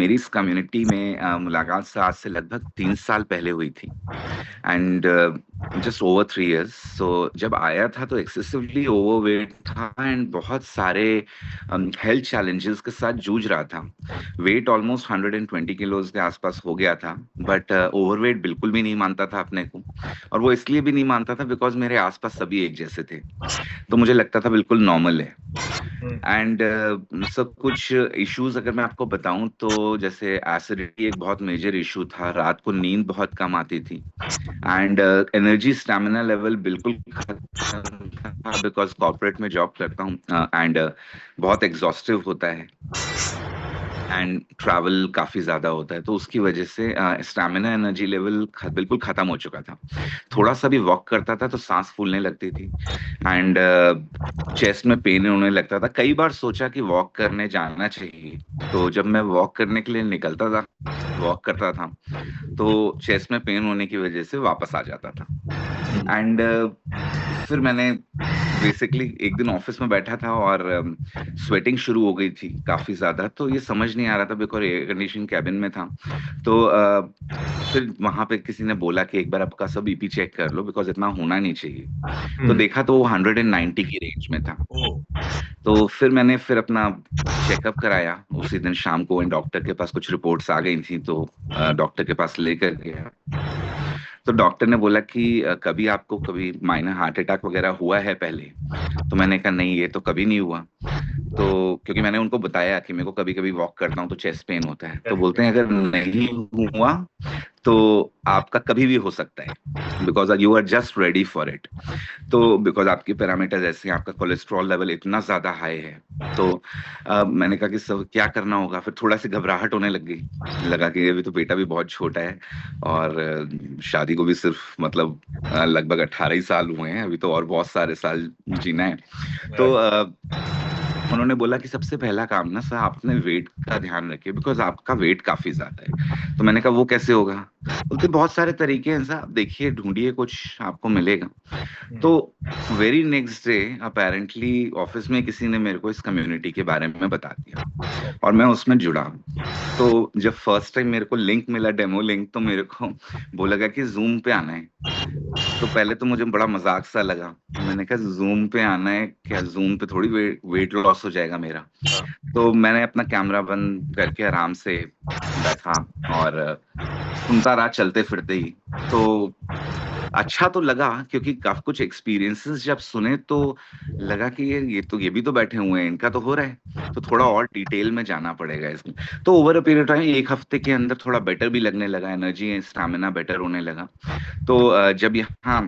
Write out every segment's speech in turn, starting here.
मेरी इस कम्युनिटी में मुलाकात आज से लगभग 3 साल पहले हुई थी एंड जस्ट ओवर 3 इयर्स। सो जब आया था तो एक्सेसिवली ओवरवेट था एंड बहुत सारे हेल्थ चैलेंजेस के साथ जूझ रहा था। वेट ऑलमोस्ट 120 किलोज के आसपास हो गया था, बट ओवरवेट बिल्कुल भी नहीं मानता था अपने को। और वो इसलिए भी नहीं मानता था बिकॉज मेरे आसपास सभी एक जैसे थे, तो मुझे लगता था बिल्कुल नॉर्मल है। हम्म। एंड सब कुछ इश्यूज अगर मैं आपको बताऊं तो जैसे एसिडिटी एक बहुत मेजर इशू था, रात को नींद बहुत कम आती थी एंड एनर्जी स्टैमिना लेवल बिल्कुल खत्म था बिकॉज कॉर्पोरेट में जॉब करता हूँ एंड बहुत एग्जॉस्टिव होता है एंड ट्रैवल काफी ज्यादा होता है, तो उसकी वजह से स्टैमिना एनर्जी लेवल बिल्कुल खत्म हो चुका था। थोड़ा सा भी वॉक करता था तो सांस फूलने लगती थी एंड चेस्ट में पेन होने लगता था। कई बार सोचा कि वॉक करने जाना चाहिए, तो जब मैं वॉक करने के लिए निकलता था, वॉक करता था, तो चेस्ट में पेन होने की वजह से वापस आ जाता था। एंड फिर मैंने बेसिकली एक दिन ऑफिस में बैठा था और स्वेटिंग शुरू हो गई थी काफी ज्यादा, तो ये समझ नहीं आ रहा था बिकॉज एयर कंडीशन कैबिन में था। तो फिर वहां पे किसी ने बोला कि एक बार आपका सब बीपी चेक कर लो बिकॉज इतना होना नहीं चाहिए। तो हम्म। देखा तो वो 190 की रेंज में था। ओ। तो फिर अपना चेकअप कराया उसी दिन शाम को, डॉक्टर के पास कुछ रिपोर्ट्स आ गई थी, तो डॉक्टर के पास लेकर गया। तो डॉक्टर ने बोला कि कभी आपको कभी माइनर हार्ट अटैक वगैरह हुआ है पहले? तो मैंने कहा नहीं, ये तो कभी नहीं हुआ। तो क्योंकि मैंने उनको बताया कि मेरे को कभी कभी वॉक करता हूँ तो चेस्ट पेन होता है, तो बोलते हैं अगर नहीं हुआ तो आपका कभी भी हो सकता है because you are just ready for it. तो बिकॉज आपके पैरामीटर्स ऐसे हैं, आपका कोलेस्ट्रॉल लेवल इतना ज्यादा हाई है। तो मैंने कहा कि सब क्या करना होगा। फिर थोड़ा सी घबराहट होने लग गई, लगा कि अभी तो बेटा भी बहुत छोटा है और शादी को भी सिर्फ मतलब लगभग 18 ही साल हुए हैं, अभी तो और बहुत सारे साल जीना है। तो राइट। उन्होंने बोला कि सबसे पहला काम ना सर, आप अपने वेट का ध्यान रखिए बिकॉज आपका वेट काफी ज्यादा है। तो मैंने कहा वो कैसे होगा? बोलते बहुत सारे तरीके हैं साहब, देखिए ढूंढिए, कुछ आपको मिलेगा। तो very next day apparently office में किसी ने मेरे को इस कम्युनिटी के बारे में बता दिया और मैं उसमें जुड़ा। तो जब फर्स्ट टाइम मेरे को लिंक मिला, डेमो लिंक, तो मेरे को बोला गया कि जूम पे आना है। तो पहले तो मुझे बड़ा मजाक सा लगा, मैंने कहा जूम पे आना है क्या? जूम पे थोड़ी वेट लॉस हो जाएगा मेरा। तो मैंने अपना कैमरा बंद करके आराम से बैठा और सुनता रहा चलते फिरते ही। तो अच्छा तो लगा क्योंकि काफी कुछ एक्सपीरियंसेस जब सुने तो लगा कि ये भी तो बैठे हुए हैं, इनका तो हो रहा है, तो थोड़ा और डिटेल में जाना पड़ेगा इसमें। तो ओवर अ पीरियड टाइम एक हफ्ते के अंदर थोड़ा बेटर भी लगने लगा, एनर्जी स्टैमिना बेटर होने लगा। तो जब यहाँ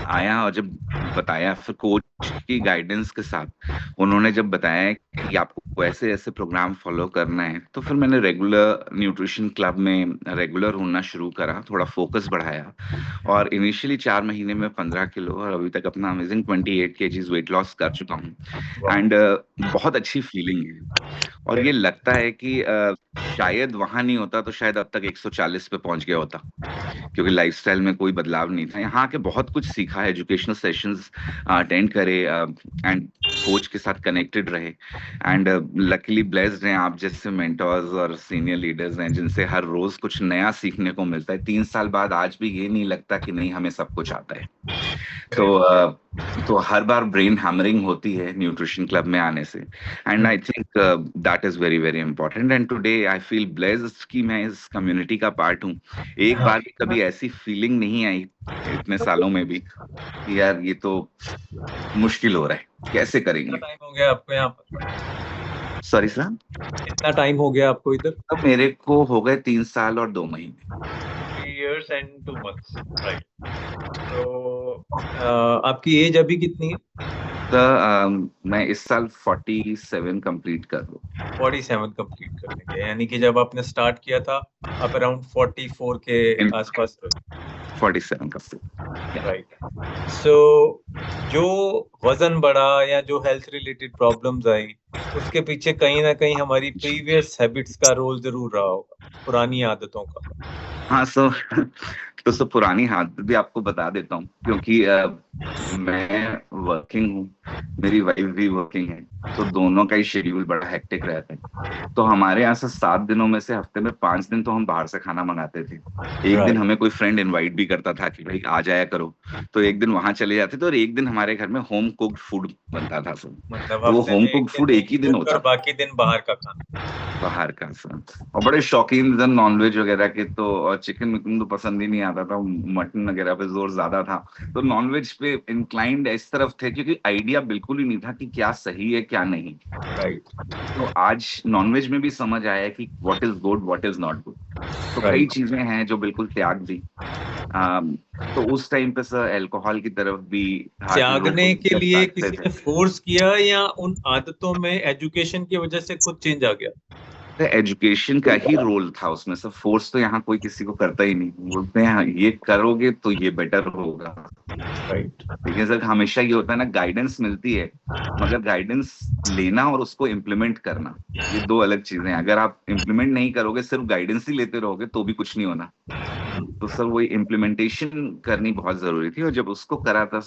आया और जब बताया फिर कोच की गाइडेंस के साथ, उन्होंने जब बताया कि आपको ऐसे ऐसे प्रोग्राम फॉलो करना है, तो फिर मैंने रेगुलर न्यूट्रिशन क्लब में रेगुलर होना शुरू करा, थोड़ा फोकस बढ़ाया और इनिशियली 4 महीने में 15 किलो और अभी तक अपना अमेजिंग 28 kgs वेट लॉस कर चुका हूँ। वाह। एंड बहुत अच्छी फीलिंग है और ये लगता है कि शायद वहां नहीं होता तो शायद अब तक 140 पे पहुंच गया होता, क्योंकि लाइफस्टाइल में कोई बदलाव नहीं था। यहाँ के बहुत कुछ सीखा, एजुकेशनल सेशंस अटेंड करे एंड कोच के साथ कनेक्टेड रहे एंड लकीली ब्लेस्ड हैं आप जैसे मेंटोर्स और सीनियर लीडर्स हैं जिनसे हर रोज कुछ नया सीखने को मिलता है। 3 साल बाद आज भी ये नहीं लगता कि नहीं हमें सब कुछ आता है। तो ग्रेट। तो हर बार ब्रेन हैमरिंग होती है न्यूट्रिशन क्लब में आने से and I think that is very very important and today I feel blessed कि मैं इस कम्युनिटी का पार्ट हूँ। एक बार भी कभी ऐसी फीलिंग नहीं आई इतने सालों में भी कि यार ये तो मुश्किल हो रहा है, कैसे कितना करेंगे। टाइम हो गया आपको यहाँ पर? Sorry sir. कितना टाइम हो गया आपको इधर? अब मेरे को हो गए 3 साल और 2 महीने। 3 years and 2 months, राइट। तो आपकी एज अभी कितनी है? तो मैं इस साल 47 कंप्लीट कर लूँ। 47 कंप्लीट कर लेंगे, यानी कि जब आपने स्टार्ट किया था आप अराउंड 44 के इन आसपास थे। 47 कंप्लीट। राइट। सो जो वजन बढ़ा या जो हेल्थ रिलेटेड प्रॉब्लम्स आई, उसके पीछे कहीं ना कहीं हमारी प्रीवियस हैबिट्स का रोल जरूर रहा होगा, पुरानी आदतों का। हाँ, सो तो सब पुरानी आदत भी आपको बता देता हूँ, क्योंकि मैं वर्किंग हूँ, मेरी वाइफ भी वर्किंग है, तो दोनों का ही शेड्यूल बड़ा हेक्टिक रहता है। तो हमारे यहाँ से 7 दिनों में से हफ्ते में 5 दिन तो हम बाहर से खाना मंगाते थे। एक दिन राइट, हमें कोई फ्रेंड इनवाइट भी करता था कि भाई आ जाया करो, तो एक दिन वहां चले जाते थे, और एक दिन हमारे घर में होम कुक्ड फूड बनता था सब। मतलब तो वो हफ्ते होम में एक कुक्ड दिन फूड होम एक ही दिन कुक होता और था, बाकी दिन बाहर का खाना। बाहर का सब। और बड़े शौकीन जन नॉनवेज वगैरह के, तो और चिकन विकन तो पसंद ही नहीं आता था, मटन वगैरह पे जोर ज्यादा था। तो नॉनवेज पे इंक्लाइंड इस तरफ थे, क्योंकि आइडिया बिल्कुल ही नहीं था कि क्या सही है क्या नहीं। राइट, तो आज नॉनवेज में भी समझ आया कि what is good what is not good. तो कई राइट। चीजें हैं जो बिल्कुल त्याग दी। तो उस टाइम पे सर अल्कोहल की तरफ भी लोग त्यागने के लिए काटते किसी थे। ने फोर्स किया या उन आदतों में एजुकेशन की वजह से खुद चेंज आ गया? एजुकेशन का ही रोल था उसमें, सब फोर्स तो यहाँ कोई किसी को करता ही नहीं, बोलते हैं "हाँ, ये करोगे तो ये बेटर होगा"। राइट, लेकिन सर हमेशा ये होता है ना, गाइडेंस मिलती है, मगर गाइडेंस लेना और उसको इम्प्लीमेंट करना, ये दो अलग चीजें हैं। अगर आप इम्प्लीमेंट नहीं करोगे, सिर्फ गाइडेंस ही लेते रहोगे, तो भी कुछ नहीं होना। तो सर वही इम्प्लीमेंटेशन करनी बहुत जरूरी थी, और जब उसको करा था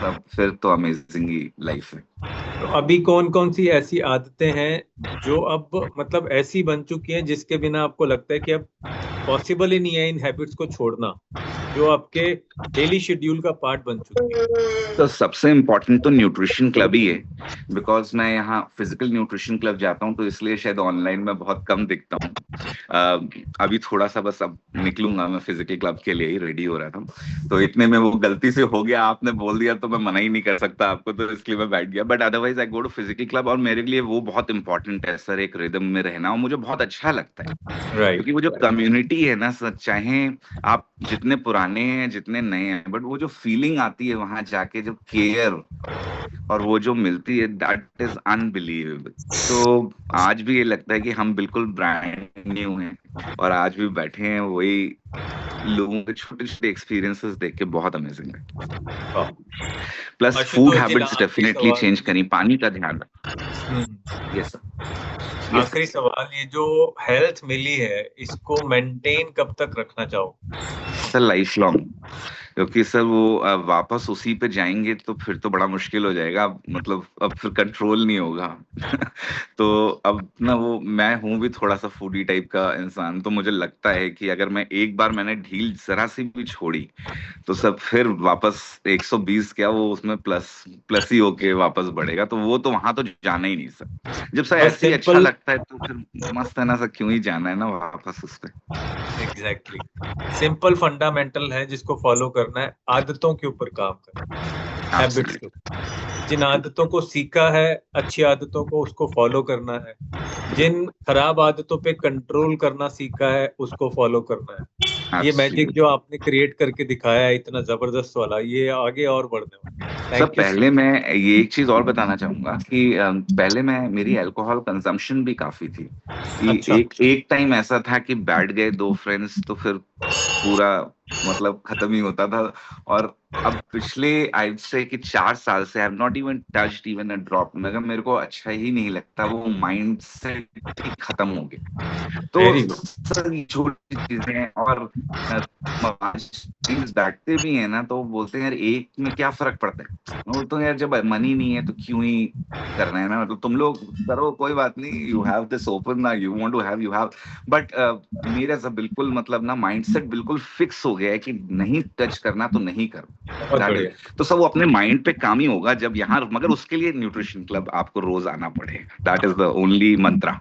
तब फिर तो अमेजिंग ही लाइफ है। तो अभी कौन कौन सी ऐसी आदतें हैं जो अब मतलब ऐसी बन चुकी हैं जिसके बिना आपको लगता है कि अब पॉसिबल ही नहीं है इन हैबिट्स को छोड़ना, जो आपके डेली शेड्यूल का पार्ट बन चुकी है? तो सबसे इम्पोर्टेंट तो न्यूट्रिशन क्लब ही है, बिकॉज मैं यहाँ फिजिकल न्यूट्रिशन क्लब जाता हूँ, तो इसलिए शायद ऑनलाइन में बहुत कम दिखता हूँ। अभी थोड़ा सा बस अब निकलूंगा, मैं फिजिकल क्लब के लिए ही रेडी हो रहा था, तो इतने में वो गलती से हो गया, आपने बोल दिया तो मैं मना ही नहीं कर सकता आपको, तो इसलिए मैं बैठ गया। But otherwise I go to physical club, और मेरे लिए वो बहुत इंपॉर्टेंट है सर, एक रिदम में रहना, और मुझे बहुत अच्छा लगता है। क्योंकि राइट, वो जो कम्युनिटी है ना सर, चाहे आप जितने पुराने हैं जितने नए हैं, बट वो जो फीलिंग आती है वहां जाके, जो केयर और वो जो मिलती है, दैट इज अनबिलीवेबल। तो आज भी ये लगता है कि हम बिल्कुल ब्रांड न्यू हैं, और आज भी बैठे हैं वही लोगों के छोटे छोटे एक्सपीरियंसेस देख के बहुत अमेजिंग है। प्लस फूड आशुतोष जी, हैबिट्स आखिरी डेफिनेटली सवाल। चेंज करी, पानी का ध्यान हम्म, रखें। यस सर, यस आखिरी सर। सवाल, ये जो हेल्थ मिली है इसको मेंटेन कब तक रखना चाहो? सर लाइफ लॉन्ग, क्योंकि सर वो वापस उसी पे जाएंगे तो फिर तो बड़ा मुश्किल हो जाएगा, मतलब अब फिर कंट्रोल नहीं होगा। तो अब ना, वो मैं हूं भी थोड़ा सा फूडी टाइप का इंसान, तो मुझे लगता है कि अगर मैं एक बार मैंने ढील जरा सी भी छोड़ी, तो सब फिर वापस 120 क्या, वो उसमें प्लस प्लस ही होके वापस बढ़ेगा, तो वो तो वहां तो जाना ही नहीं सर। जब सर बस ऐसे ही अच्छा सिंपल, लगता है तो फिर मस्त है ना सर, क्यों ही जाना है ना वापस उस पे। एग्जैक्टली, सिंपल फंडामेंटल है जिसको फॉलो करना है, आदतों के ऊपर काम करना है, हैबिट्स के एब्सोल्युटली, ऊपर। जिन आदतों को सीखा है, अच्छी आदतों को उसको फॉलो करना है, जिन खराब आदतों पे कंट्रोल करना सीखा है उसको फॉलो करना है। ये मैजिक जो एब्सोल्युटली। आपने क्रिएट करके दिखाया है इतना जबरदस्त वाला, ये आगे और बढ़ने वाला। सर थैंक यू पहले सो मैं ये एक चीज और बताना चाहूंगा कि पहले मैं मेरी अल्कोहल कंजम्पशन भी काफी थी, मच। कि अच्छा, एक एक टाइम ऐसा था कि बैठ गए दो फ्रेंड्स तो फिर पूरा मतलब खत्म ही होता था। और अब पिछले आई से कि 4 साल से I have not even touched even a drop, मगर मेरे को अच्छा ही नहीं लगता, वो माइंड सेट ही खत्म हो गया। तो वेरी गुड। सर ये छोटी चीजें हैं, और चीज बैठते भी हैं ना, तो बोलते हैं यार एक में क्या फर्क पड़ता है, मैं बोलता हूँ यार जब मनी नहीं है तो क्यों ही करना है ना, मतलब तुम लोग करो कोई बात नहीं, यू हैव दिस ओपन ना, you want to have you have. But मेरा सब बिल्कुल मतलब ना माइंडसेट बिल्कुल फिक्स हो गया है कि नहीं टच करना तो नहीं करो, बहुत दैट इज। बढ़िया। तो सब वो अपने माइंड पे काम ही होगा जब यहाँ, मगर उसके लिए न्यूट्रिशन क्लब आपको रोज आना पड़ेगा, that is the only mantra.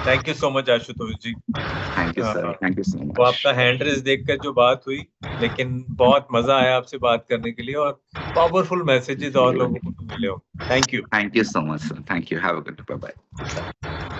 Thank you so much Ashutosh ji. Thank you sir, thank you so वो मच। आपका हैंड रेस देखकर जो बात हुई, लेकिन बहुत मजा आया आपसे बात करने के लिए, और पावरफुल मैसेजेस और लोगों को भी मिले हो। Thank you. Thank you so much sir, thank you, have a good, bye bye.